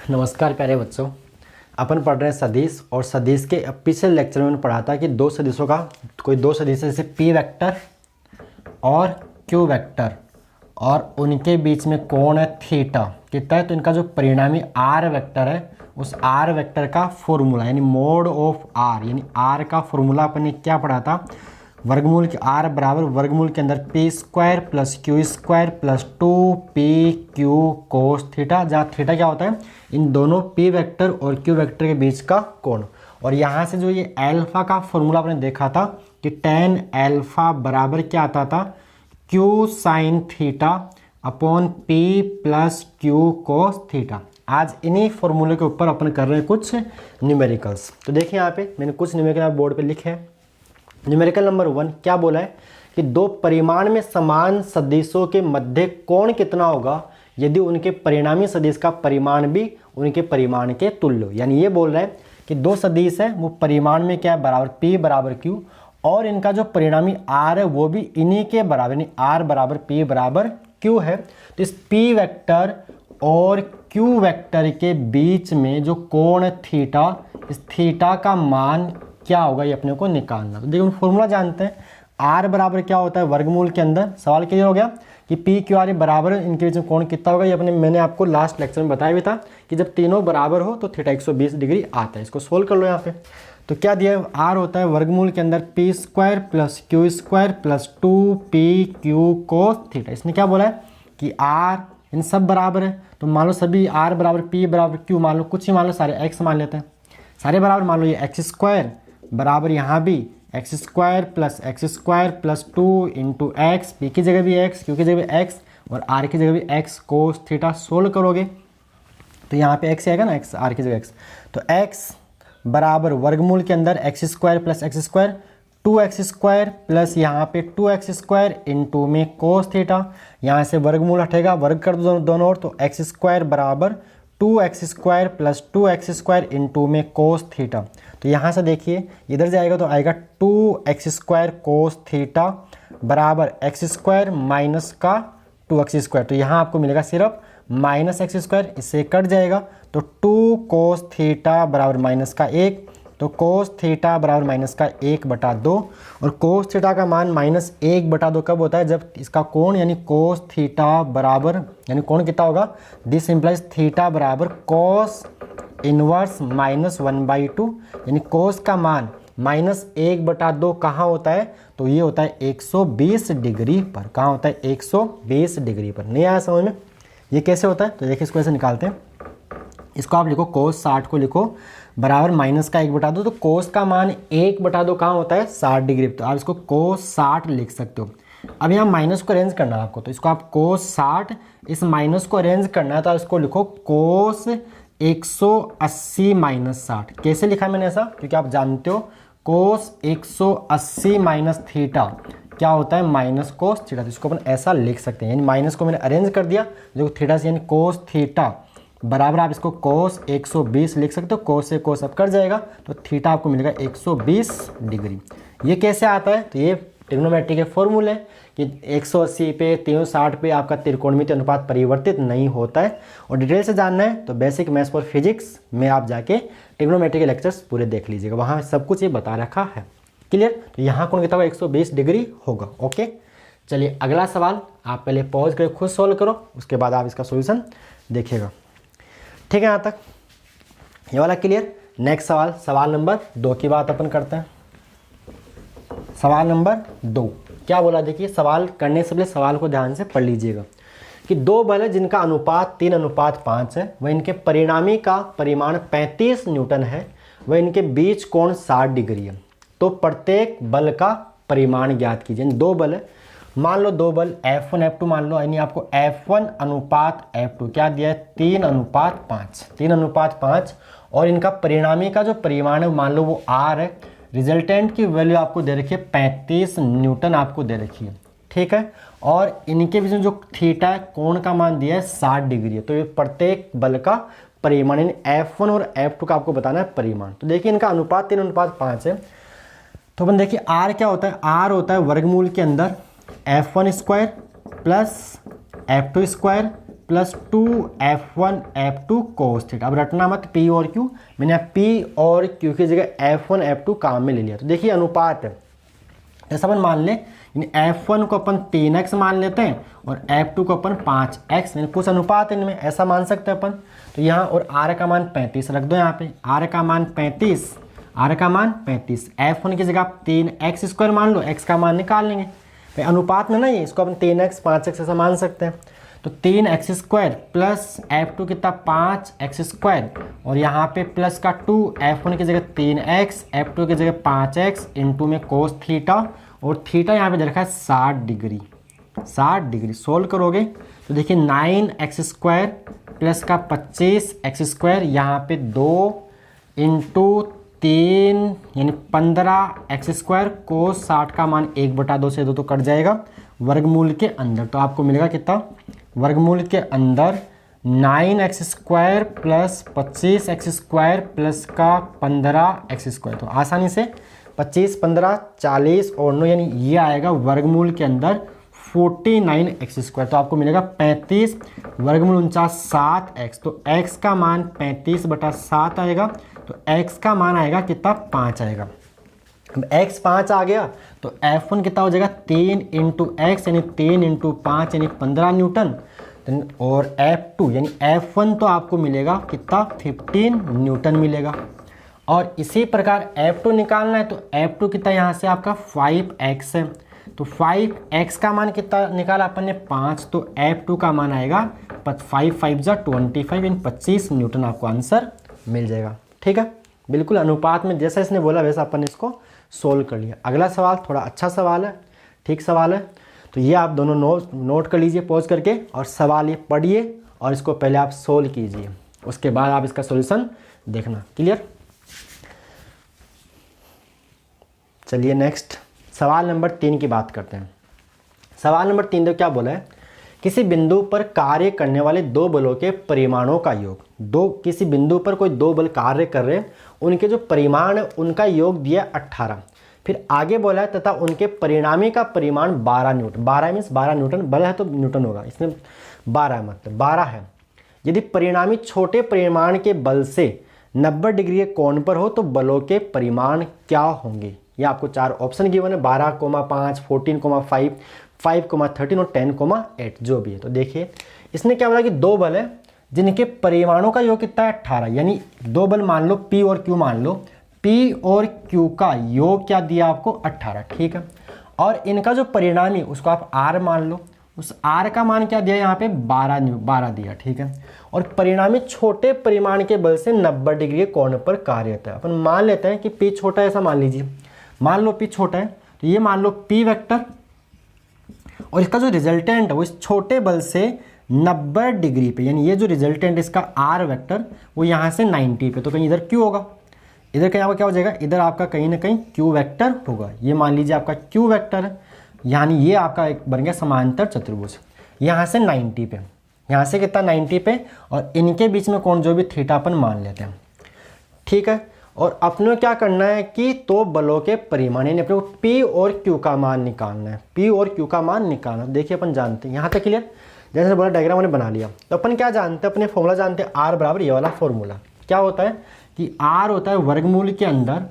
नमस्कार प्यारे बच्चों, अपन पढ़ रहे हैं सदिश। और सदिश के पिछले लेक्चर में मैंने पढ़ा था कि दो सदिशों का कोई दो सदिश है, जैसे पी वेक्टर और क्यू वेक्टर, और उनके बीच में कोण है थीटा कितना है। तो इनका जो परिणामी आर वेक्टर है, उस आर वेक्टर का फॉर्मूला यानी मोड ऑफ आर, यानी आर का फॉर्मूला अपन ने क्या पढ़ा था, वर्गमूल के आर बराबर वर्गमूल के अंदर P square plus Q square plus 2pq cos theta, जहाँ थीटा क्या होता है, इन दोनों पी वेक्टर और क्यू वेक्टर के बीच का कोण। और यहाँ से जो ये अल्फा का फॉर्मूला आपने देखा था कि tan अल्फा बराबर क्या आता था, q sine theta upon p plus Q cos theta. आज इन्हीं फॉर्मूले के ऊपर अपन कर रहे हैं कुछ न्यूमेरिकल्स। तो देखिए यहाँ पे मैंने कुछ न्यूमेरिकल बोर्ड पे लिखे हैं। न्यूमेरिकल नंबर 1 क्या बोला है कि दो परिमाण में समान सदिशों के मध्य कोण कितना होगा यदि उनके परिणामी सदिश का परिमाण भी उनके परिमाण के तुल्य हो। यानी ये बोल रहा है कि दो सदिश है, वो परिमाण में क्या है, बराबर p बराबर q, और इनका जो परिणामी r है वो भी इन्हीं के बराबर, यानी r बराबर p बराबर q है। तो इस p वेक्टर और q वेक्टर के बीच में जो कोण थीटा, इस थीटा का मान क्या होगा ये अपने को निकालना। तो देखिए फॉर्मूला जानते हैं, r बराबर क्या होता है, वर्गमूल के अंदर। सवाल क्लियर हो गया कि p q r बराबर इनके बीच में कोण कितना होगा। ये मैंने आपको लास्ट लेक्चर में बताया भी था कि जब तीनों बराबर हो तो थीटा 120 डिग्री आता है। इसको सोल्व कर लो यहाँ पे। तो क्या दिया है, r होता है वर्गमूल के अंदर p square plus Q square plus 2pq cos theta. इसने क्या बोला है कि r इन सब बराबर है, तो मान लो सभी r बराबर p बराबर q मान लो, कुछ ही मान लो, सारे x मान लेते हैं, सारे बराबर मान लो। ये x स्क्वायर बराबर यहाँ भी x square plus 2 into x, P की जगह भी x, क्यू की जगह भी x और r की जगह भी x कोस थीटा। सोल्व करोगे तो यहाँ पे x आएगा ना, x r की जगह x, तो x बराबर वर्गमूल के अंदर x square plus x square 2x square plus यहाँ पे 2x स्क्वायर इंटू में कोस थीटा। यहाँ से वर्गमूल हटेगा, वर्ग कर दो दोनों ओर, तो एक्स स्क्वायर बराबर 2x square plus 2x square into में कोस थीटा। तो यहाँ से देखिए इधर जाएगा तो आएगा 2x स्क्वायर कोस थीटा बराबर एक्स स्क्वायर माइनस का 2x स्क्वायर। तो यहाँ आपको मिलेगा सिर्फ माइनस एक्स स्क्वायर, इससे कट जाएगा तो 2 कोस थीटा बराबर माइनस का 1, तो कोस थीटा बराबर माइनस का 1/2। और कोस थीटा का मान माइनस 1/2 कब होता है, जब इसका कोण यानी कोस थीटा बराबर, यानी कोण कितना होगा, दिस इंप्लाइज थीटा बराबर कोस इनवर्स माइनस 1/2, यानी कोस का मान माइनस 1/2 कहाँ होता है, तो ये होता है 120 डिग्री पर। कहाँ होता है, 120 डिग्री पर। नहीं आया समझ में ये कैसे होता है, तो देखिए इसको ऐसे निकालते हैं। इसको आप लिखो कोस 60 को लिखो बराबर माइनस का 1/2, तो कोस का मान 1/2 कहाँ होता है, 60 डिग्री। तो आप इसको कोस 60 लिख सकते हो। अब यहाँ माइनस को अरेंज करना है आपको, तो इसको आप कोस 60, इस माइनस को अरेंज करना है तो आप इसको लिखो कोस 180 माइनस 60। कैसे लिखा है मैंने ऐसा, क्योंकि आप जानते हो कोस 180 माइनस थीटा क्या होता है, माइनस कोस थीटा। तो इसको अपन ऐसा लिख सकते हैं, यानी माइनस को मैंने अरेंज कर दिया जो थीटा से, यानी कोस थीटा बराबर आप इसको कोस 120 लिख सकते हो। कोस से कोस अब कट जाएगा तो थीटा आपको मिलेगा 120 डिग्री। ये कैसे आता है, तो ये ट्रिग्नोमेट्री के फॉर्मूले हैं कि 180 पे 360 पे आपका त्रिकोणमितीय अनुपात परिवर्तित नहीं होता है। और डिटेल से जानना है तो बेसिक मैथ्स फॉर फिजिक्स में आप जाके ट्रिग्नोमेट्री के लेक्चर्स पूरे देख लीजिएगा, वहाँ सब कुछ ये बता रखा है। क्लियर, तो यहाँ कोण कितना होगा, 120 डिग्री होगा। ओके, चलिए अगला सवाल आप पहले पॉज करके खुद सोल्व करो, उसके बाद आप इसका सोल्यूशन देखिएगा। ठीक है, यहाँ तक ये वाला क्लियर। नेक्स्ट सवाल, सवाल नंबर 2 की बात अपन करते हैं। सवाल नंबर 2 क्या बोला, देखिए सवाल करने से पहले सवाल को ध्यान से पढ़ लीजिएगा कि दो बल है जिनका अनुपात 3:5 है, वह इनके परिणामी का परिमाण 35 न्यूटन है, वह इनके बीच कोण 60 डिग्री है। तो प्रत्येक बल का परिमाण ज्ञात कीजिए। दो बल है, मान लो दो बल F1 F2 मान लो, यानी आपको F1 अनुपात F2 क्या दिया है, 3:5, और इनका परिणामी का जो परिमाण है मान लो वो R है। रिजल्टेंट की वैल्यू आपको दे रखी है 35 न्यूटन आपको दे रखी है, ठीक है। और इनके बीच में जो थीटा है, कोण का मान दिया है 60 डिग्री है। तो ये प्रत्येक बल का परिमाण, यानी F1 और F2 का आपको बताना है परिमाण। तो देखिए इनका अनुपात 3:5 है, तो अपन देखिए R क्या होता है, R होता है वर्गमूल के अंदर F1 square plus F2 square plus 2f1 f2 cos theta. अब रटना मत P और Q, मैंने P और Q की जगह f1 f2 काम में ले लिया। तो देखिए अनुपात है, जैसा अपन मान ले f1 को अपन 3x मान लेते हैं और f2 को अपन 5x, यानी कुछ अनुपात है इनमें, ऐसा मान सकते हैं अपन। तो यहाँ और r का मान 35 रख दो, यहाँ पे r का मान 35, r का मान 35, f1 की जगह आप 3x स्क्वायर मान लो, x का मान निकाल लेंगे भाई, अनुपात में ना ये, इसको अपन 3x 5x ऐसा मान सकते हैं। तो 3x स्क्वायर प्लस f2 कितना 5x स्क्वायर, और यहाँ पे प्लस का 2, f1 की जगह 3x, f2 की जगह 5x इंटू में कोस थीटा, और थीटा यहाँ पे दे रखा है 60 डिग्री। 60 डिग्री सोल्व करोगे तो देखिए 9x स्क्वायर प्लस का 25x स्क्वायर, यहाँ पे 2 इंटू 3 यानी 15x स्क्वायर, कोस 60 का मान 1/2 से 2 तो कट जाएगा, वर्गमूल के अंदर। तो आपको मिलेगा कितना, वर्गमूल के अंदर 9x square plus 25x square plus का 15x स्क्वायर। तो आसानी से 25, 15, 40 और 9 यानी ये आएगा वर्गमूल के अंदर 49x स्क्वायर। तो आपको मिलेगा 35 वर्गमूल 49 7x। तो x का मान 35/7 आएगा, तो x का मान आएगा कितना 5 आएगा। अब x 5 आ गया तो f1 कितना हो जाएगा 3 इंटू एक्स यानी 3 इंटू 5 यानी 15 न्यूटन, और f2 यानी f1 तो आपको मिलेगा कितना 15 न्यूटन मिलेगा। और इसी प्रकार f2 निकालना है तो f2 कितना यहाँ से आपका 5x है, तो 5x का मान कितना निकाला अपन ने 5, तो f2 का मान आएगा 5 5 जा 25 यानी 25 न्यूटन, आपको आंसर मिल जाएगा। ठीक है, बिल्कुल अनुपात में जैसा इसने बोला वैसा अपन इसको सोल्व कर लिया। अगला सवाल थोड़ा अच्छा सवाल है, ठीक सवाल है, तो ये आप दोनों नोट कर लीजिए पॉज करके, और सवाल ये पढ़िए और इसको पहले आप सोल्व कीजिए, उसके बाद आप इसका सॉल्यूशन देखना। क्लियर? चलिए नेक्स्ट सवाल नंबर 3 की बात करते हैं। सवाल नंबर 3 तो क्या बोला है, किसी बिंदु पर कार्य करने वाले दो बलों के परिमाणों का योग, किसी बिंदु पर कोई दो बल कार्य कर रहे हैं, उनके जो परिमाण है उनका योग दिया 18। फिर आगे बोला है तथा उनके परिणामी का परिमाण 12 न्यूटन। 12 मीन्स 12 न्यूटन, बल है तो न्यूटन होगा, इसमें 12 मतलब 12 है। यदि परिणामी छोटे परिमाण के बल से 90 डिग्री के कोण पर हो तो बलों के परिमाण क्या होंगे। ये आपको 4 ऑप्शन गिवन है, 12,5, 14,5, 5,13 और 10,8 जो भी है। तो देखिए इसने क्या बोला कि दो बल है जिनके परिमाणों का योग कितना है 18, यानी दो बल मान लो P और Q मान लो, P और Q का योग क्या दिया आपको 18। ठीक है, और इनका जो परिणामी उसको आप R मान लो, उस R का मान क्या दिया यहाँ पे 12 दिया। ठीक है, और परिणामी छोटे परिमाण के बल से 90 डिग्री के कोण पर कार्य होता है। अपन मान लेते हैं कि P छोटा है, ऐसा मान लीजिए, मान लो P छोटा है, तो ये मान लो P वेक्टर, और इसका जो रिजल्टेंट है वो इस छोटे बल से 90 डिग्री पे, यानी ये जो रिजल्टेंट इसका R वेक्टर वो यहाँ से 90 पे, तो कहीं इधर Q होगा, इधर कहीं आपका क्या हो जाएगा, इधर आपका कहीं ना कहीं Q वेक्टर होगा। ये मान लीजिए आपका Q वेक्टर है, यानी ये आपका एक बन गया समांतर चतुर्भुज, यहाँ से 90 पे, यहाँ से कितना 90 पे, और इनके बीच में कोण जो भी थीटा अपन मान लेते हैं। ठीक है, और अपने क्या करना है कि तो बलों के परिमाण यानी अपने को P और Q का मान निकालना है, P और Q का मान निकालना। देखिए अपन जानते हैं यहाँ तक क्लियर, जैसे बोला डायग्राम मैंने बना लिया, तो अपन क्या जानते हैं, अपने फॉर्मूला जानते हैं R बराबर ये वाला फॉर्मूला क्या होता है कि R होता है वर्गमूल के अंदर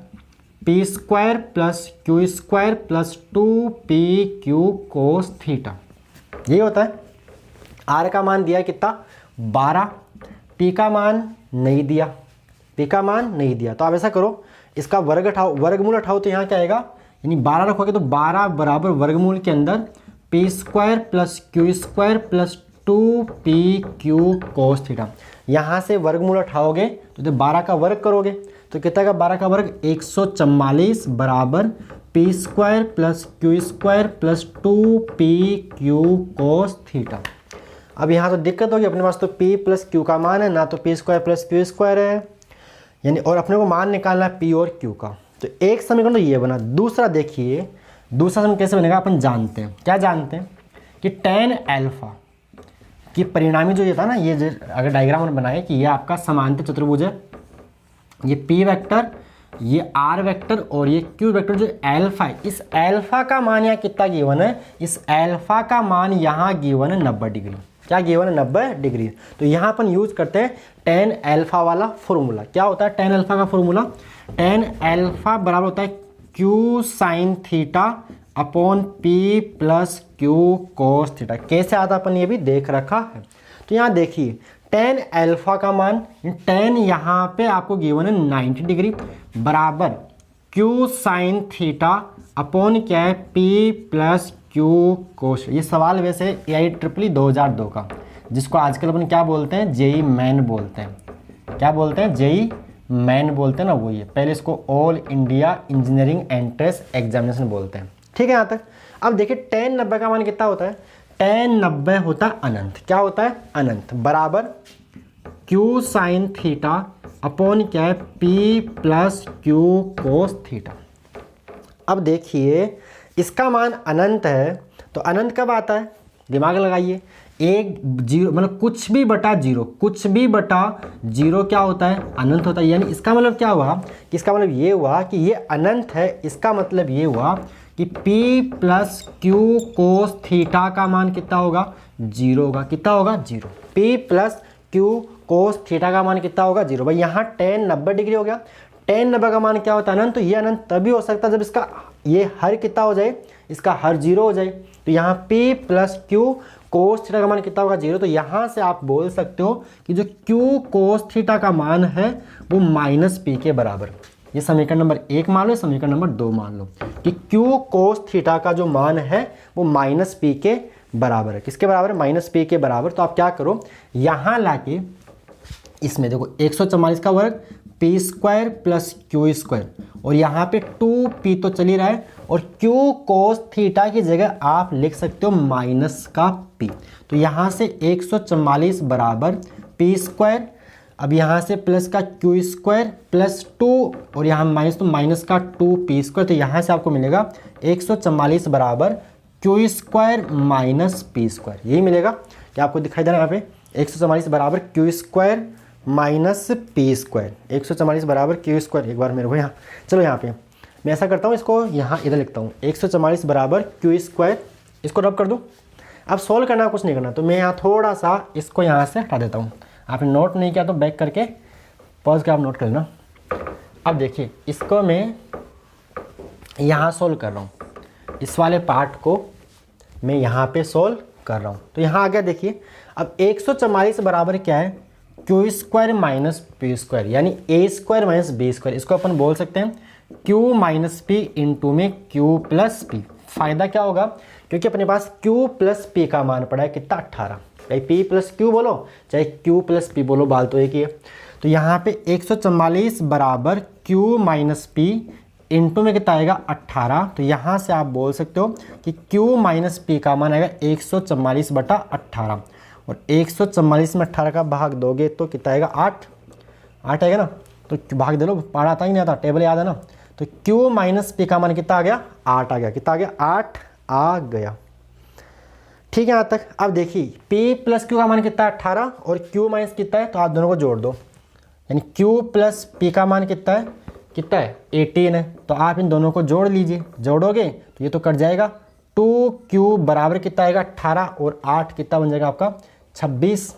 P square plus Q square plus 2PQ cos theta, ये होता है। R का मान दिया कितना 12, P का मान नहीं दिया, P का मान नहीं दिया, तो आप ऐसा करो इसका वर्ग उठाओ, वर्गमूल उठाओ, तो यहाँ क्या आएगा, यानी 12 रखोगे तो 12 बराबर वर्गमूल के अंदर P square plus Q square plus 2PQ cos theta. यहाँ से वर्गमूल उठाओगे तो 12 का वर्ग करोगे तो कितना का 12 का वर्ग 144 बराबर P square plus Q square plus 2PQ cos theta. अब यहाँ तो दिक्कत होगी, अपने पास तो P प्लस Q का मान है ना, तो P square plus Q square है, यानी और अपने को मान निकालना है P और Q का। तो एक समीकरण तो ये बना, दूसरा देखिए दूसरा समीकरण कैसे बनेगा, अपन जानते हैं, क्या जानते हैं कि tan अल्फा की परिणामी जो ये था ना, ये अगर डायग्राम में बनाए कि ये आपका समांतर चतुर्भुज है, ये P वेक्टर, ये R वेक्टर और ये Q वेक्टर, जो अल्फा है, इस अल्फा का मान यहाँ कितना गिवन है, इस अल्फा का मान यहाँ गिवन है 90 डिग्री। क्या गिवन है 90 डिग्री। तो यहाँ अपन यूज करते हैं टेन अल्फा वाला फॉर्मूला। क्या होता है टेन अल्फा का फॉर्मूला? टेन अल्फा बराबर होता है Q sine theta upon P plus Q cos theta. कैसे आता अपन ये भी देख रखा है। तो यहाँ देखिए टेन अल्फा का मान, टेन यहाँ पे आपको गिवन है 90 डिग्री बराबर क्यू साइन थीटा अपॉन क्या है पी प्लस क्यू कोस। ये सवाल वैसे AIEEE 2002 का, जिसको आजकल अपन क्या बोलते हैं JEE मेन बोलते हैं। क्या बोलते हैं? JEE मेन बोलते हैं ना, वो ये। पहले इसको all India engineering entrance examination बोलते हैं। ठीक है यहाँ तक। अब देखिए टेन 90 का मान कितना होता है? टेन 90 होता है अनंत। क्या होता है? अनंत बराबर क्यू साइन थीटा अपॉन क्या है P plus Q cos theta. अब देखिए इसका मान अनंत है, तो अनंत कब आता है? दिमाग लगाइए। एक जीरो मतलब कुछ भी बटा जीरो, कुछ भी बटा जीरो क्या होता है? अनंत होता है। यानी इसका मतलब क्या हुआ कि इसका मतलब ये हुआ कि ये अनंत है। इसका मतलब ये हुआ कि P plus Q cos theta का मान कितना होगा? जीरो होगा। कितना होगा? Zero. P plus Q cos theta का मान कितना होगा? जीरो। भाई यहाँ टेन 90 डिग्री हो गया। टेन 90 का मान क्या होता है? अनंत। तो ये अनंत तभी हो सकता है जब इसका ये हर कितना हो जाए? इसका हर जीरो हो जाए। तो यहाँ P plus Q cos theta का मान कितना होगा? जीरो। तो यहाँ से आप बोल सकते हो कि जो क्यू कोस थीटा का मान है वो माइनस P के बराबर। ये समीकरण नंबर 1 मान लो, समीकरण नंबर 2 मान लो कि क्यू कोस थीटा का जो मान है वो माइनस P के बराबर है। किसके बराबर है? माइनस P के बराबर। तो आप क्या करो, यहाँ लाके इसमें देखो 144 का वर्ग P square plus Q square, और यहाँ पे 2p तो चल ही रहा है, और क्यू कोस थीटा की जगह आप लिख सकते हो माइनस का p। तो यहाँ से 144 बराबर पी स्क्वायर, अब यहाँ से प्लस का क्यू स्क्वायर प्लस 2, और यहाँ माइनस तो माइनस का 2p स्क्वायर। तो यहाँ से आपको मिलेगा 144 बराबर Q square minus P square. यही मिलेगा। क्या आपको दिखाई दे रहा है यहाँ पे? 144 बराबर Q square minus P square. 144 बराबर क्यू स्क्वायर। एक बार मेरे को यहाँ, चलो यहाँ पे मैं ऐसा करता हूँ, इसको यहाँ इधर लिखता हूँ 144 बराबर क्यू स्क्वायर। इसको रब कर दूँ। अब सॉल्व करना, कुछ नहीं करना। तो मैं यहाँ थोड़ा सा इसको यहाँ से हटा देता हूँ। आपने नोट नहीं किया तो बैक करके पॉज कर आप नोट कर लेना। अब देखिए इसको मैं यहाँ सोल्व कर रहा हूँ, इस वाले पार्ट को मैं यहाँ पे सोल्व कर रहा हूँ। तो यहाँ आ गया। देखिए अब 144 बराबर क्या है? Q square minus P square, यानी ए स्क्वायर माइनस बी स्क्वायर। इसको अपन बोल सकते हैं क्यू माइनस पी इंटू में क्यू प्लस पी। फायदा क्या होगा? क्योंकि अपने पास क्यू प्लस पी का मान पड़ा है कितना? 18। चाहे पी प्लस क्यू बोलो चाहे क्यू प्लस पी बोलो, बाल तो एक ही है। तो यहाँ पे 144 बराबर क्यू माइनस पी इंटू में कितना आएगा? 18। तो यहाँ से आप बोल सकते हो कि क्यू माइनस पी का मान आएगा 144 बटा 18, और 144 में 18 का भाग दोगे तो कितना आएगा? 8 आएगा ना। तो भाग दे लो, पढ़ा आता ही नहीं आता, टेबल याद है ना। तो क्यू माइनस पी का मान कितना आ गया? 8 आ गया। कितना आ गया? 8 आ गया। ठीक है यहाँ तक। अब देखिए P प्लस क्यू का मान कितना है? 18, और Q माइनस कितना है? तो आप दोनों को जोड़ दो, यानी Q प्लस P का मान कितना है? कितना है? 18 है। तो आप इन दोनों को जोड़ लीजिए। जोड़ोगे तो ये तो कट जाएगा। 2Q बराबर कितना आएगा? 18, और 8 कितना बन जाएगा आपका? 26।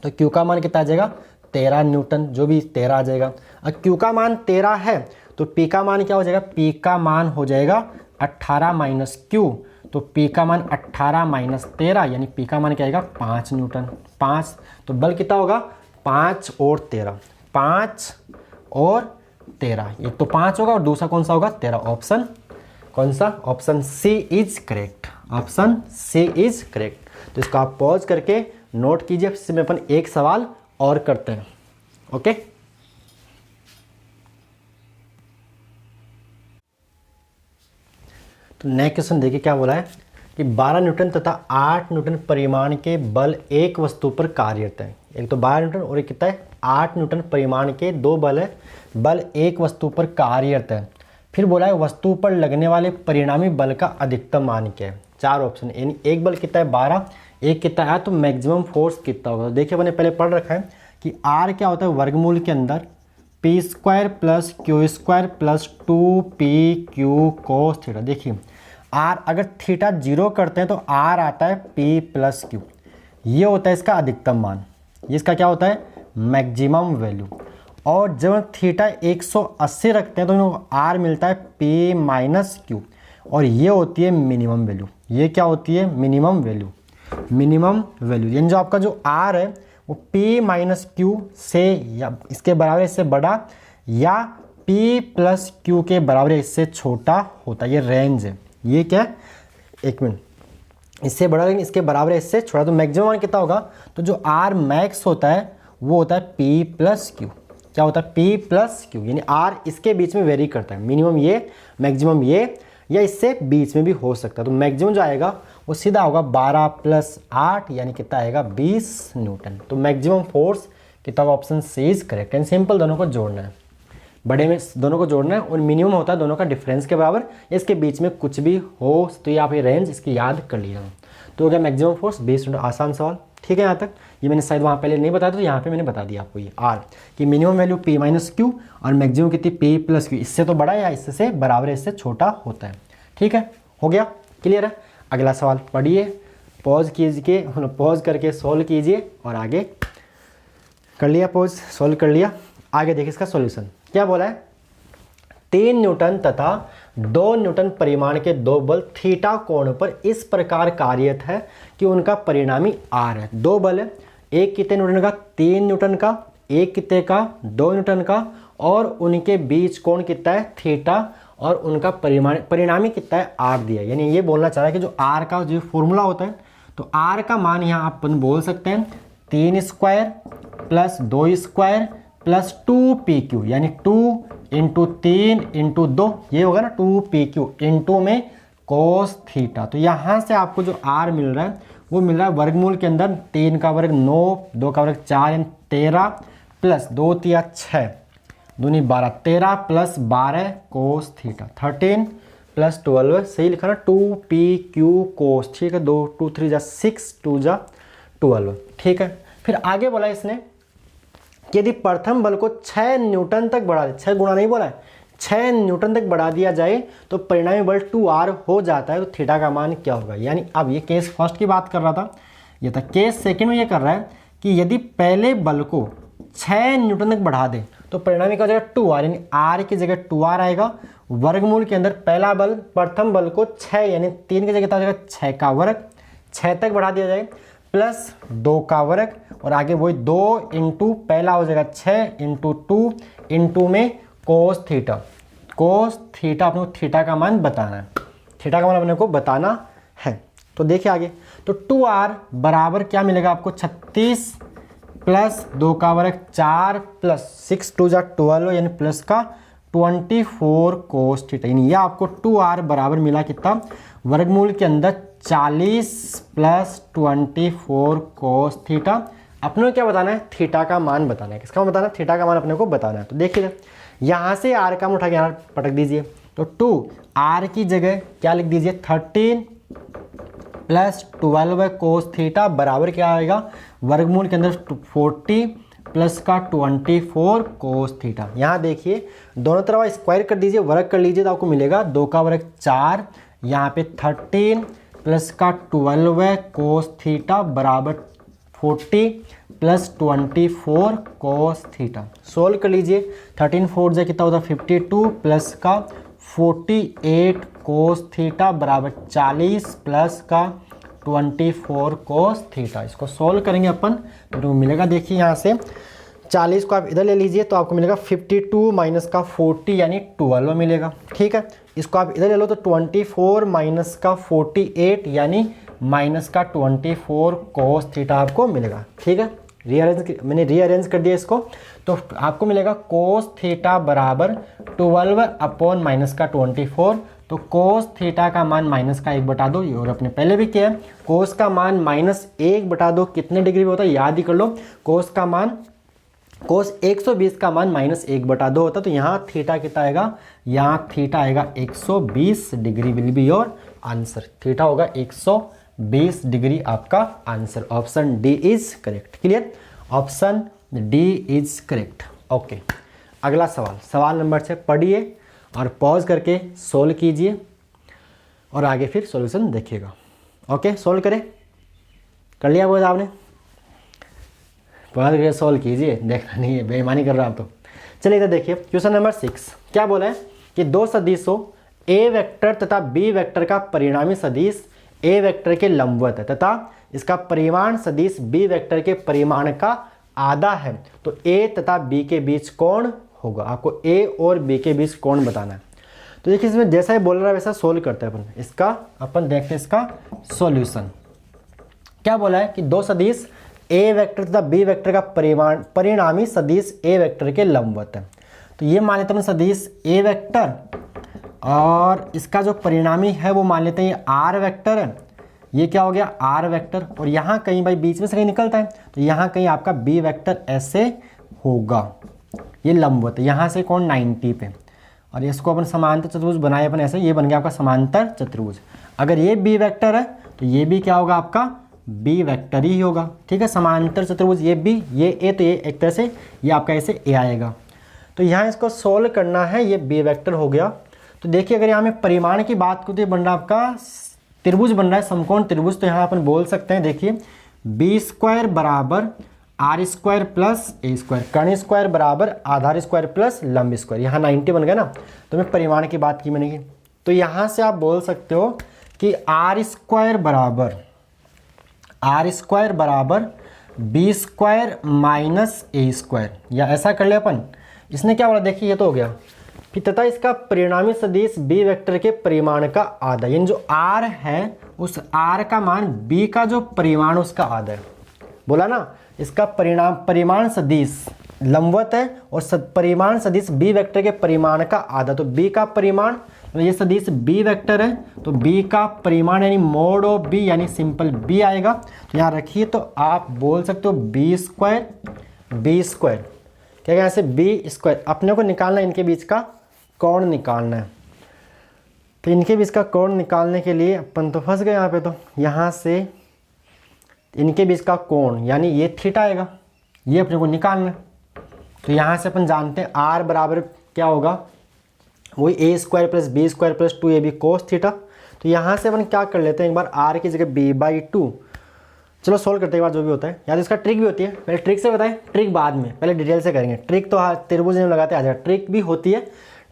तो Q का मान कितना आ जाएगा? 13 न्यूटन, जो भी 13 आ जाएगा। अब Q का मान 13 है तो P का मान क्या हो जाएगा? P का मान हो जाएगा 18 माइनस Q। तो P का मान 18 माइनस 13, यानी P का मान क्या आएगा? 5 न्यूटन। 5, तो बल कितना होगा? 5 और 13। 5 और 13, एक तो 5 होगा और दूसरा कौन सा होगा? 13। ऑप्शन कौन सा? Option C is correct. Option C is correct. तो इसको आप पॉज करके नोट कीजिए। इसमें अपन एक सवाल और करते हैं। ओके, तो नेक्स्ट क्वेश्चन देखिए क्या बोला है कि 12 न्यूटन तथा 8 न्यूटन परिमाण के बल एक वस्तु पर कार्यरत है। एक तो 12 न्यूटन और एक कितना है? 8 न्यूटन परिमाण के दो बल है, बल एक वस्तु पर कार्यरत है। फिर बोला है वस्तु पर लगने वाले परिणामी बल का अधिकतम मान क्या है? 4 ऑप्शन, यानी एक बल कितना है? 12, एक कितना है? तो मैक्सिमम फोर्स कितना होगा? तो देखिए मैंने पहले पढ़ रखा है कि आर क्या होता है? वर्गमूल के अंदर P square plus Q square plus 2pq cos theta. देखिए आर अगर थीटा 0 करते हैं तो आर आता है p प्लस क्यू। ये होता है इसका अधिकतम मान, ये इसका क्या होता है मैक्सिमम वैल्यू। और जब हम थीटा 180 रखते हैं तो इनको आर मिलता है P माइनस क्यू, और ये होती है मिनिमम वैल्यू। ये क्या होती है मिनिमम वैल्यू, मिनिमम वैल्यू यानी जो आपका जो आर है वो P माइनस क्यू से या इसके बराबर इससे बड़ा या P प्लस क्यू के बराबर इससे छोटा होता है। ये रेंज है, ये क्या है, एक मिनट, इससे बड़ा लेकिन इसके बराबर है इससे छोटा। तो मैक्सिमम मान कितना होगा, तो जो आर मैक्स होता है वो होता है P प्लस क्यू। क्या होता है P प्लस क्यू, यानी आर इसके बीच में वेरी करता है, मिनिमम ये मैक्सिमम ये, या इससे बीच में भी हो सकता है। तो मैक्सिमम जो आएगा वो सीधा होगा 12 प्लस 8 यानी कितना आएगा 20 न्यूटन। तो मैक्सिमम फोर्स कितना, option C is correct. And simple, दोनों को जोड़ना है, बड़े में दोनों को जोड़ना है, और मिनिमम होता है दोनों का डिफरेंस के बराबर, इसके बीच में कुछ भी हो तो ये आप ये रेंज इसकी याद कर लीजिएगा। तो हो गया मैक्सिमम फोर्स 20 न्यूटन। आसान सवाल, ठीक है। यहाँ तक ये मैंने शायद वहाँ पहले नहीं बताया, तो यहाँ पे मैंने बता दिया आपको ये आर कि minimum value P minus Q और मैक्सिमम कितनी P प्लस क्यू, इससे तो बड़ा या इससे बराबर है, इससे छोटा होता है। ठीक है, हो गया, क्लियर है। अगला सवाल पढ़िए, पॉज कीजिए, पॉज करके सोल्व कीजिए और आगे कर लिया, पॉज सोल्व कर लिया, आगे देखिए इसका सॉल्यूशन क्या बोला है। 3 न्यूटन तथा 2 न्यूटन परिमाण के दो बल थीटा कोण पर इस प्रकार कार्यरत है कि उनका परिणामी आर है। दो बल है, एक कितने न्यूटन का 3 न्यूटन का, एक कितने का 2 न्यूटन का, और उनके बीच कोण कितना है थीटा, और उनका परिणामी कितना है आर दिया। यानी ये बोलना चाह रहा है कि जो आर का जो फॉर्मूला होता है, तो आर का मान यहाँ आप बोल सकते हैं 3 square plus 2 square plus 2PQ, यानी 2 इंटू 3 इंटू 2, ये होगा ना 2PQ इंटू में कोस थीटा। तो यहाँ से आपको जो आर मिल रहा है वो मिल रहा है वर्गमूल के अंदर 3 का वर्ग 9, 2 का वर्ग 4 यानी 13 प्लस 2 तिया 6 दूनी 12, 13 प्लस 12 कोस थीटा, 13 प्लस 12 सही लिखा ना 2PQ कोस, ठीक है। 2 2 3 जा 6, 2 जा 12, ठीक है। फिर आगे बोला इसने कि यदि प्रथम बल को 6 न्यूटन तक बढ़ा दे, 6 गुणा नहीं बोला है, 6 न्यूटन तक बढ़ा दिया जाए तो परिणामी बल 2R हो जाता है। तो थीटा का मान क्या होगा। यानी अब ये केस फर्स्ट की बात कर रहा था, ये था। केस सेकंड में ये कर रहा है कि यदि पहले बल को 6 न्यूटन तक बढ़ा दे तो परिणामी का जगह 2R, यानी R की जगह 2R आएगा। वर्गमूल के अंदर पहला बल प्रथम बल को 6 यानी 3 की जगह कितना हो जाएगा 6 का वर्ग, 6 तक बढ़ा दिया जाए, प्लस 2 का वर्ग, और आगे वही 2 इंटू पहला हो जाएगा 6 इंटू 2 इंटू में कोस थीटा। कोस थीटा अपने को थीटा का मान बताना है, थीटा का मान अपने को बताना है। तो देखिए आगे, तो 2R बराबर क्या मिलेगा आपको 36 प्लस 2 का वर्ग 4 प्लस 6 2 जा 12 यानी प्लस का 24 कोस थीटा। यानी ये आपको 2R बराबर मिला कितना, वर्गमूल के अंदर 40 प्लस 24 कोस थीटा। अपने को क्या बताना है, थीटा का मान बताना है। किसका बताना है, थीटा का मान अपने को बताना है। तो देखिए यहाँ से आर का मान उठा के यहाँ पटक दीजिए, तो 2R की जगह क्या लिख दीजिए 13 प्लस 12 कोस थीटा बराबर क्या आएगा, वर्गमूल के अंदर 40 प्लस का 24 कोस थीटा। यहाँ देखिए दोनों तरफ स्क्वायर कर दीजिए, वर्ग कर लीजिए तो आपको मिलेगा 2 का वर्ग 4, यहाँ पे 13 प्लस का 12 कोस थीटा बराबर 40 प्लस 24 कोस थीटा। सोल्व कर लीजिए, 13 4 जा कितना होता है 52 प्लस का 48 कोस थीटा बराबर 40 प्लस का 24 कोस थीटा। इसको सोल्व करेंगे अपन तो मिलेगा, देखिए यहाँ से 40 को आप इधर ले लीजिए तो आपको मिलेगा 52 माइनस का 40 यानी 12 मिलेगा, ठीक है। इसको आप इधर ले लो तो 24 माइनस का 48 यानी माइनस का 24 कोस थीटा आपको मिलेगा, ठीक है। मैंने रीअरेंज कर दिया इसको, तो आपको मिलेगा कोस थीटा बराबर 12 अपॉन माइनस का 24। तो कोस थीटा का मान माइनस का 1/2, और अपने पहले भी किया है, कोस का मान माइनस 1/2 कितने डिग्री में होता है याद ही कर लो। कोस 120 का मान माइनस 1/2 होता है। तो यहाँ थीटा कितना आएगा, यहाँ थीटा आएगा 120 degree will be your answer. Theta होगा 120 डिग्री आपका answer. Option D is correct. Clear, option D is correct. Okay, अगला सवाल, सवाल नंबर 6 पढ़िए और पॉज करके सोल्व कीजिए और आगे फिर सॉल्यूशन देखिएगा। ओके, सोल्व करें, कर लिया बोझ आपने। पढ़ के सॉल्व कीजिए, देखना नहीं है, बेईमानी कर रहा आप तो। चलिए इधर देखिए क्वेश्चन नंबर 6 क्या बोला है कि दो सदिशों ए वेक्टर तथा बी वेक्टर का परिणामी सदिश ए वेक्टर के लंबवत है तथा इसका परिमाण सदिश बी वेक्टर के परिमाण का आधा है, तो ए तथा बी के बीच कोण होगा। आपको ए और बी के बीच कोण बताना है। तो देखिए इसमें जैसा ही बोल रहा है वैसा सोल्व करते हैं अपन। इसका अपन देखते हैं इसका सॉल्यूशन। क्या बोला है कि दो सदिश ए वेक्टर तथा बी वेक्टर का परिणामी सदिश ए वेक्टर के लंबवत है। तो ये मान लेते हैं सदिश ए वेक्टर और इसका जो परिणामी है वो मान लेते हैं ये आर वेक्टर है। ये क्या हो गया आर वेक्टर, और यहाँ कहीं भाई बीच में से कहीं निकलता है तो यहाँ कहीं आपका बी वेक्टर ऐसे होगा, ये लंबवत है, यहाँ से कोण 90 पे, और इसको अपन समांतर चतुर्भुज बनाए अपन ऐसे, ये बन गया आपका समांतर चतुर्भुज। अगर ये बी वेक्टर है तो ये भी क्या होगा आपका बी वेक्टर ही होगा। ठीक है, समांतर चतुर्भुज ये बी, ये ए, तो ये एक तरह से ये आपका ऐसे ए आएगा। तो यहाँ इसको सोल्व करना है, ये बी वेक्टर हो गया। तो देखिए अगर यहाँ में परिमाण की बात करूँ तो ये बन रहा है आपका त्रिभुज बन रहा है, समकोण त्रिभुज। तो यहाँ अपन बोल सकते हैं देखिए बी स्क्वायर बराबर R square plus A square, कर्ण स्क्वायर बराबर आधार स्क्वायर प्लस लंब स्क्वायर। यहाँ 90 बन गया ना, तो मैं परिमाण की बात की मैंने। तो यहाँ से आप बोल सकते हो कि आर स्क्वायर बराबर बी स्क्वायर माइनस ए स्क्वायर, या ऐसा कर ले अपन। इसने क्या बोला देखिए ये तो हो गया, फिर तथा इसका परिणामी सदिश बी वेक्टर के परिमाण का आधा, यानी जो आर है उस आर का मान बी का जो परिमाण उसका आधा है। बोला ना इसका परिमाण सदिश लंबवत है और परिमाण सदिश बी वेक्टर के परिमाण का आधा। तो बी का परिमाण, तो ये सदिश बी वेक्टर है तो बी का परिमाण यानी मोड ऑफ बी यानी सिंपल बी आएगा। तो यहाँ रखिए, तो आप बोल सकते हो बी स्क्वायर क्या यहाँ से बी स्क्वायर। अपने को निकालना है इनके बीच का कोण निकालना है। तो इनके बीच का कोण निकालने के लिए अपन तो फंस गए यहाँ पे। तो यहाँ से इनके बीच का कोण यानी ये थीटा आएगा, ये अपने को निकालना है। तो यहाँ से अपन जानते हैं आर बराबर क्या होगा, वही a square plus b square plus 2ab cos theta. तो यहाँ से अपन क्या कर लेते हैं, एक बार आर की जगह b/2, चलो सोल्व करते हैं एक बार जो भी होता है। या तो इसका ट्रिक भी होती है, पहले ट्रिक से बताएं, ट्रिक बाद में, पहले डिटेल से करेंगे। ट्रिक तो त्रिभुज में लगाते आ जाएगा, ट्रिक भी होती है,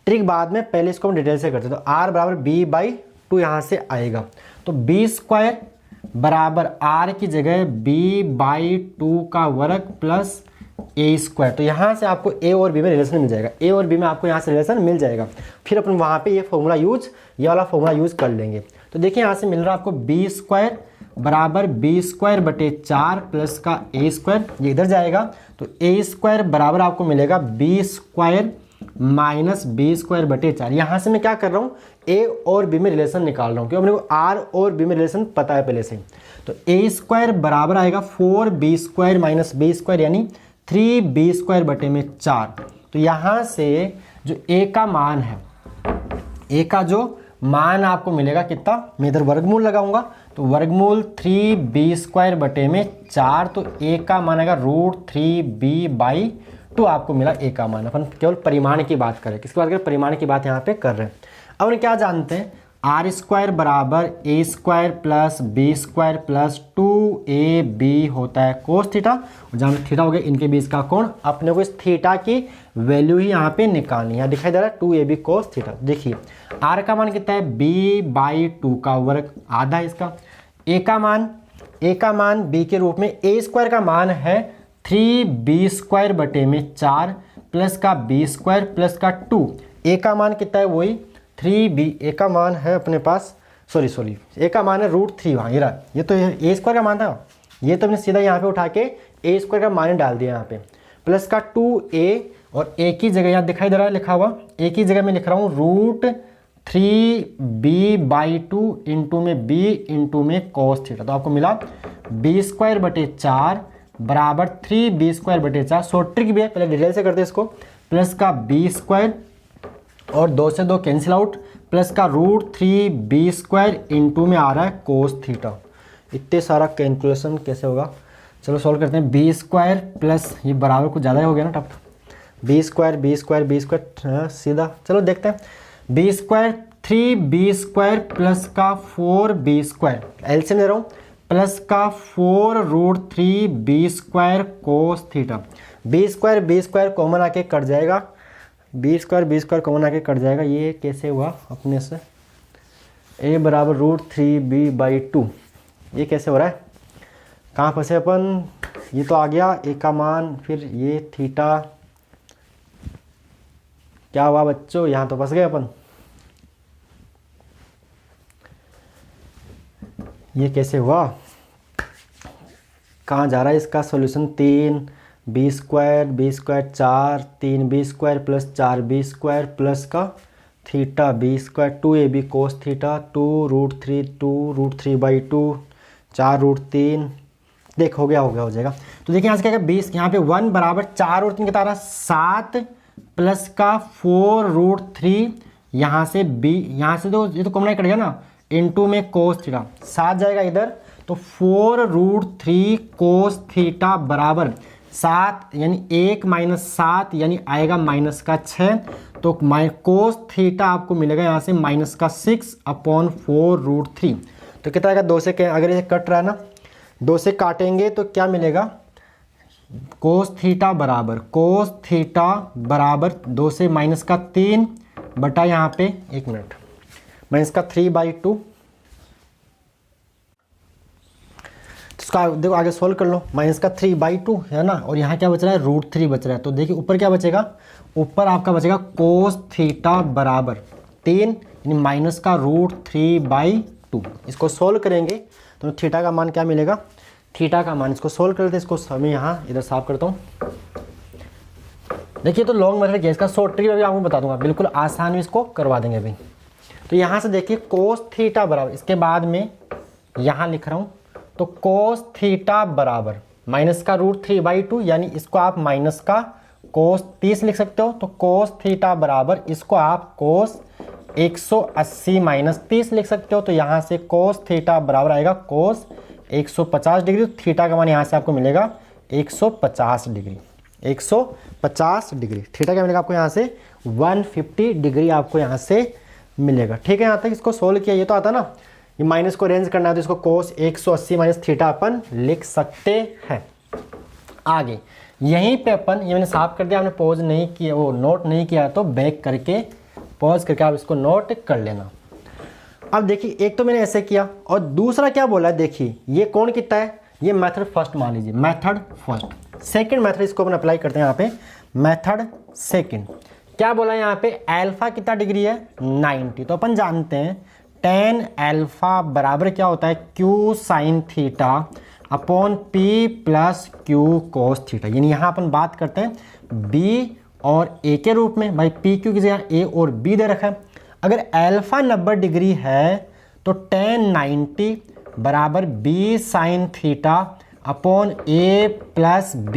ट्रिक बाद में, पहले इसको हम डिटेल से करते हैं। तो आर बराबर b/2 यहाँ से आएगा। तो बी स्क्वायर बराबर आर की जगह b/2 का वर्ग प्लस ए स्क्वायर। तो यहाँ से आपको ए और बी में रिलेशन मिल जाएगा, ए और बी में आपको यहाँ से रिलेशन मिल जाएगा। फिर अपन वहाँ पे ये फॉर्मूला ये वाला फॉर्मूला यूज कर लेंगे। तो देखिए यहाँ से मिल रहा है आपको बी स्क्वायर बराबर बी स्क्वायर बटे 4 प्लस का ए स्क्वायर, ये इधर जाएगा। तो ए स्क्वायर बराबर आपको मिलेगा B square minus B square बटे 4। यहाँ से मैं क्या कर रहा हूँ, ए और बी में रिलेशन निकाल रहा हूँ, क्योंकि अपने को आर और बी में रिलेशन पता है पहले से। तो ए स्क्वायर बराबर आएगा 4b square minus B square यानी 3b स्क्वायर बटे में 4। तो यहाँ से जो ए का मान है, ए का जो मान आपको मिलेगा कितना, मैं इधर वर्गमूल लगाऊंगा तो वर्गमूल 3b स्क्वायर बटे में 4। तो ए का मान आएगा √3b/2 आपको मिला ए का मान। अपन केवल परिमाण की बात करें, किसकी बात करें, परिमाण की बात यहाँ पे कर रहे हैं। अब क्या जानते हैं, आर स्क्वायर बराबर a square plus b square plus 2ab होता है कोस थीटा, और जहाँ थीटा हो गया इनके बीच का कोण। अपने को इस थीटा की वैल्यू ही यहाँ पे निकालनी है, यहाँ दिखाई दे रहा है 2ab कोस थीटा। देखिए आर का मान कितना है, b/2 का वर्ग आधा है इसका। ए का मान b के रूप में, ए स्क्वायर का मान है 3b स्क्वायर बटे में 4 प्लस का b स्क्वायर प्लस का 2। ए का मान कितना है, वही 3b। ए का मान है अपने पास, सॉरी ए का मान है √3, वहाँ ये रहा, ये तो ए स्क्वायर का मान था, ये तो हमने सीधा यहाँ पे उठा के ए स्क्वायर का मान डाल दिया यहाँ पे, प्लस का 2a, और ए की जगह यहाँ दिखाई दे रहा है लिखा हुआ, ए की जगह मैं लिख रहा हूँ √3b/2 इंटू में b इंटू में कोस थीटा। तो आपको मिला b स्क्वायर बटे 4 बराबर 3b स्क्वायर बटे 4। शॉर्ट ट्रिक भी है, पहले डिटेल से करते हैं इसको, प्लस का b स्क्वायर और 2 से 2 कैंसिल आउट, प्लस का √3b स्क्वायर इंटू में आ रहा है कोस थीटा। इतने सारा कैलकुलेशन कैसे होगा, चलो सॉल्व करते हैं। b स्क्वायर प्लस ये बराबर कुछ ज़्यादा ही हो गया ना टफ, b स्क्वायर सीधा, चलो देखते हैं। b square 3b square plus का 4b स्क्वायर, एलसीएम ले रहा हूँ, प्लस का 4√3b² cos theta. b² common आके कट जाएगा, b² कॉमन आके कट जाएगा। ये कैसे हुआ अपने से, a बराबर √3b/2, ये कैसे हो रहा है, कहाँ फंसे अपन, ये तो आ गया a का मान, फिर ये थीटा, क्या हुआ बच्चों, यहाँ तो फंस गए अपन। ये कैसे हुआ, कहाँ जा रहा है इसका solution, 3b² 4 3b² plus 4b² plus का theta b², 2ab cos theta 2√3/2 4√3, देख हो जाएगा। तो देखिए यहाँ से क्या है 20, यहाँ पे 1 बराबर 4√3 कितना आ रहा है 7 प्लस का 4√3, यहाँ से b, यहाँ से तो ये तो कॉमन कट गया ना, इनटू में कोस थीटा 7 जाएगा इधर, तो 4√3 कोस थीटा बराबर 7 यानी 1 - 7 यानी आएगा -6, तो कोस थीटा आपको मिलेगा यहाँ से -6/4√3। तो कितना आएगा 2 से, अगर ये कट रहा है ना 2 से काटेंगे तो क्या मिलेगा, कोस थीटा बराबर 2 से -3 बटा यहाँ पे 1 मिनट -3/2। इसका देखो आगे सोल्व कर लो, -3/2 है ना, और यहाँ क्या बच रहा है √3 बच रहा है। तो देखिए ऊपर क्या बचेगा, ऊपर आपका बचेगा कोस थीटा बराबर 3 यानी -√3/2। इसको सोल्व करेंगे तो थीटा का मान क्या मिलेगा, थीटा का मान, इसको सोल्व करते हैं, इसको मैं यहाँ इधर साफ करता हूँ। देखिए तो लॉन्ग मेथड क्या है, इसका शॉर्ट ट्रिक अभी आपको बता दूंगा, बिल्कुल आसान भी इसको करवा देंगे अभी। तो यहाँ से देखिए कोस थीटा बराबर, इसके बाद में यहाँ लिख रहा हूँ, तो कोस थीटा बराबर -√3/2 यानी इसको आप माइनस का कोस 30 लिख सकते हो। तो कोस थीटा बराबर इसको आप कोस 180 - 30 लिख सकते हो। तो यहाँ से कोस थीटा बराबर आएगा कोस 150 डिग्री, तो थीटा का मान यहाँ से आपको मिलेगा 150 डिग्री, 150 डिग्री। थीटा क्या मिलेगा आपको यहाँ से 150 डिग्री आपको यहाँ से मिलेगा। ठीक है, यहाँ तक इसको सोल्व किया, ये तो आता ना, ये माइनस को अरेंज करना है तो इसको कोस 180 - थीटा अपन लिख सकते हैं। आगे यहीं पे अपन, ये मैंने साफ कर दिया, आपने पॉज नहीं किया, वो नोट नहीं किया तो बैक करके पॉज करके आप इसको नोट कर लेना। अब देखिए एक तो मैंने ऐसे किया और दूसरा क्या बोला है, देखिए ये कौन कितना है, ये मेथड फर्स्ट मान लीजिए, मेथड फर्स्ट। सेकंड मेथड इसको अपन अप्लाई करते हैं यहाँ पे, मेथड सेकंड क्या बोला है यहाँ पे, अल्फा कितना डिग्री है 90। तो अपन जानते हैं tan अल्फा बराबर क्या होता है Q sin theta upon P plus Q cos theta. यानी यहाँ अपन बात करते हैं B और A के रूप में, भाई P Q की जगह A और B दे रखा है। अगर अल्फा 90 डिग्री है तो tan 90 बराबर B sin theta upon A plus B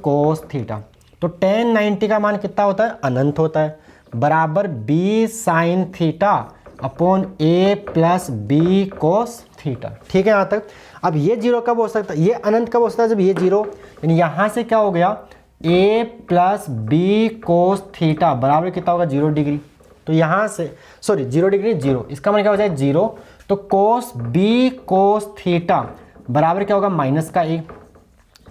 cos theta. तो tan 90 का मान कितना होता है, अनंत होता है, बराबर B sin theta upon A plus B cos theta. ठीक है यहाँ तक। अब ये जीरो कब हो सकता है, ये अनंत कब हो सकता है, जब ये जीरो, यानी यहाँ से क्या हो गया A plus B cos theta बराबर कितना होगा 0 डिग्री। तो यहाँ से सॉरी 0 डिग्री 0, इसका मान क्या हो जाए 0। तो cos B cos थीटा बराबर क्या होगा माइनस का A।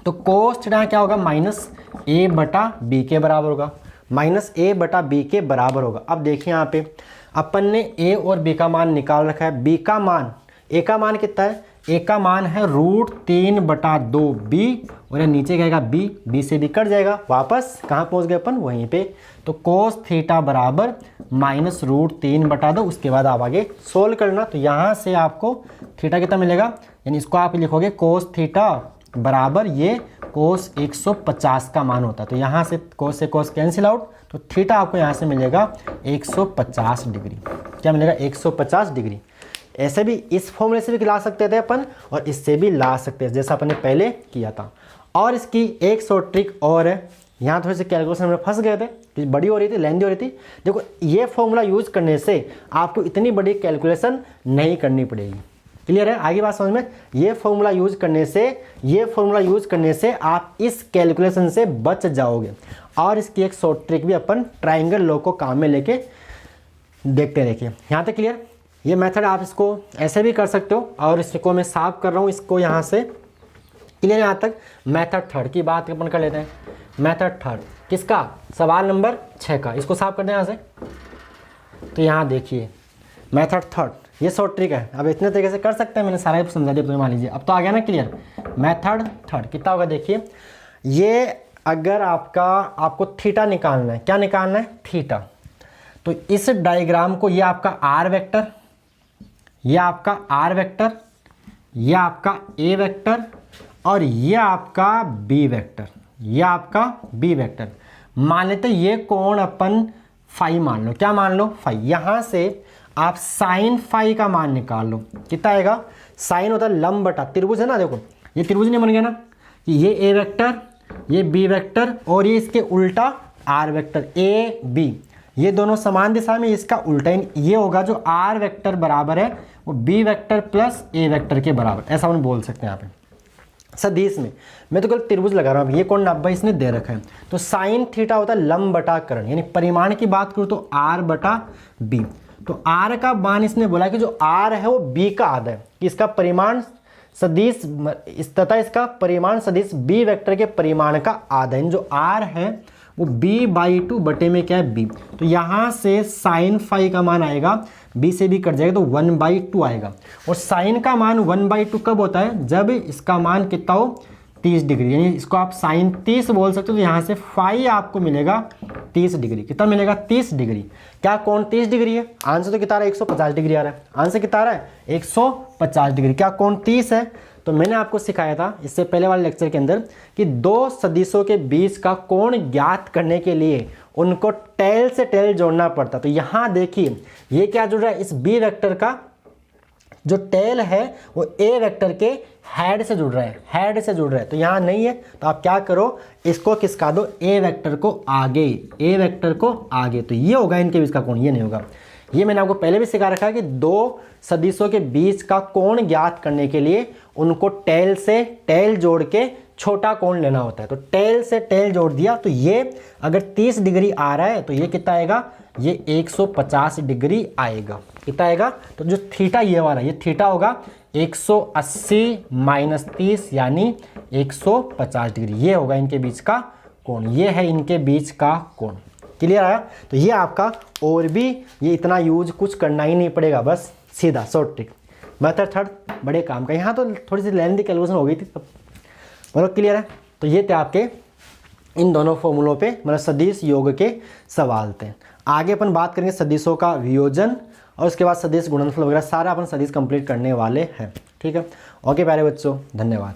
तो cos थीटा क्या होगा माइनस A बटा B के बराबर होगा, माइनस A बटा B के बराबर होगा। अब देखिए यहाँ पे अपन ने A और B का मान निकाल रखा है। B का मान, A का मान कितना है, A का मान है √3/2B और ये नीचे क्या आएगा B, B से B कट जाएगा, वापस कहाँ पहुँच गए अपन वहीं पे। तो cos थीटा बराबर -√3/2, उसके बाद आप आगे सोल्व करना। तो यहाँ से आपको थीटा कितना मिलेगा, यानी इसको आप लिखोगे cos थीटा बराबर ये cos 150 का मान होता है। तो यहाँ से cos कैंसिल आउट, तो थीटा आपको यहाँ से मिलेगा 150 डिग्री। क्या मिलेगा 150 डिग्री। ऐसे भी इस फॉर्मूले से भी ला सकते थे अपन और इससे भी ला सकते हैं जैसा अपन ने पहले किया था। और इसकी एक शॉर्ट ट्रिक और है, यहाँ थोड़े से कैलकुलेशन में फंस गए थे, बड़ी हो रही थी, लेंदी हो रही थी। देखो ये फॉर्मूला यूज करने से आपको इतनी बड़ी कैलकुलेशन नहीं करनी पड़ेगी। क्लियर है, आगे बात समझ में। ये फॉर्मूला यूज करने से आप इस कैलकुलेशन से बच जाओगे। और इसकी एक शॉर्ट ट्रिक भी अपन ट्राइंगल लॉ को काम में लेके देखते देखिए। यहाँ तक क्लियर। ये मेथड आप इसको ऐसे भी कर सकते हो, और इसको मैं साफ कर रहा हूँ इसको यहाँ से। क्लियर यहाँ तक? मेथड थर्ड की बात अपन कर लेते हैं। मेथड थर्ड किसका? सवाल नंबर 6 का। इसको साफ करते हैं यहाँ से। तो यहाँ देखिए मेथड थर्ड, ये शॉर्ट ट्रिक है। अब इतने तरीके से कर सकते हैं, मैंने सारा ही समझा दिया, तो मान लीजिए अब तो आ गया ना क्लियर। मेथड थर्ड कितना होगा देखिए, ये अगर आपको थीटा निकालना है, क्या निकालना है? थीटा। तो इस डायग्राम को, ये आपका आर वेक्टर, ये आपका आर वेक्टर, ये आपका ए वेक्टर, और ये आपका बी वेक्टर, ये आपका बी वेक्टर मान लेते। ये कोण अपन फाई मान लो। क्या मान लो? फाई। यहाँ से आप साइन फाई का मान निकाल लो। कितना आएगा? साइन होता है लंब बटा त्रिभुज है ना, देखो ये त्रिभुज नहीं बन गया ना, कि ये ए वेक्टर, ये बी वेक्टर, और ये इसके उल्टा आर वेक्टर, ए बी, ये दोनों समान दिशा में, इसका उल्टा ये होगा। जो आर वेक्टर बराबर है वो बी वेक्टर प्लस ए वेक्टर के बराबर, ऐसा हम बोल सकते हैं यहाँ पे। सदिश में मैं तो कल त्रिभुज लगा रहा हूँ, ये कोण 90 इसने दे रखा है। तो साइन थीटा होता है लंब बटा कर्ण, यानी परिमाण की बात करूँ तो आर बटा बी। तो आर का मान इसने बोला कि जो आर है वो बी का आधा है, कि इसका परिमाण सदिश तथा इसका परिमाण सदिश बी वेक्टर के परिमाण का आधा है। जो आर है वो b/2 बटे में क्या है? b। तो यहाँ से साइन फाई का मान आएगा, b से b कट जाएगा तो 1/2 आएगा। और साइन का मान 1/2 कब होता है? जब इसका मान कितना हो? 30 डिग्री, यानी इसको आप साइन 30 बोल सकते हो। तो यहाँ से फाई आपको मिलेगा 30 डिग्री। कितना मिलेगा? 30 डिग्री। क्या कोण 30 डिग्री है? आंसर तो कितना आ रहा है? 150 डिग्री आ रहा है। आंसर कितना आ रहा है? 150 डिग्री। क्या कोण 30 है? तो मैंने आपको सिखाया था इससे पहले वाले लेक्चर के अंदर कि दो सदिशों के बीच का कोण ज्ञात करने के लिए उनको टेल से टेल जोड़ना पड़ता। तो यहाँ देखिए ये क्या जुड़ रहा है? इस बी वेक्टर का जो टेल है वो ए वेक्टर के हेड से जुड़ रहा है, हेड से जुड़ रहा है। तो यहाँ नहीं है, तो आप क्या करो, इसको खिसका दो ए वेक्टर को आगे, ए वेक्टर को आगे। तो ये होगा इनके बीच का कोण, ये नहीं होगा। ये मैंने आपको पहले भी सिखा रखा है कि दो सदिशों के बीच का कोण ज्ञात करने के लिए उनको टेल से टेल जोड़ के छोटा कोण लेना होता है। तो टेल से टेल जोड़ दिया, तो ये अगर 30 डिग्री आ रहा है तो ये कितना आएगा? ये 150 डिग्री आएगा। कितना आएगा? तो जो थीटा ये वाला, ये थीटा होगा 180 माइनस 30 यानी 150 डिग्री। ये होगा इनके बीच का कोण, ये है इनके बीच का कोण। क्लियर आया? तो ये आपका, और भी ये इतना यूज कुछ करना ही नहीं पड़ेगा, बस सीधा शॉर्ट ट्रिक। मेथड थर्ड बड़े काम का। यहाँ तो थोड़ी सी लेंथी कैलकुलेशन हो गई थी तब, मतलब क्लियर है? तो ये थे आपके इन दोनों फॉर्मूलों पे, मतलब सदिश योग के सवाल थे। आगे अपन बात करेंगे सदिशों का वियोजन, और उसके बाद सदिश गुणनफल वगैरह सारा अपन सदिश कंप्लीट करने वाले हैं। ठीक है? ओके प्यारे बच्चों, धन्यवाद।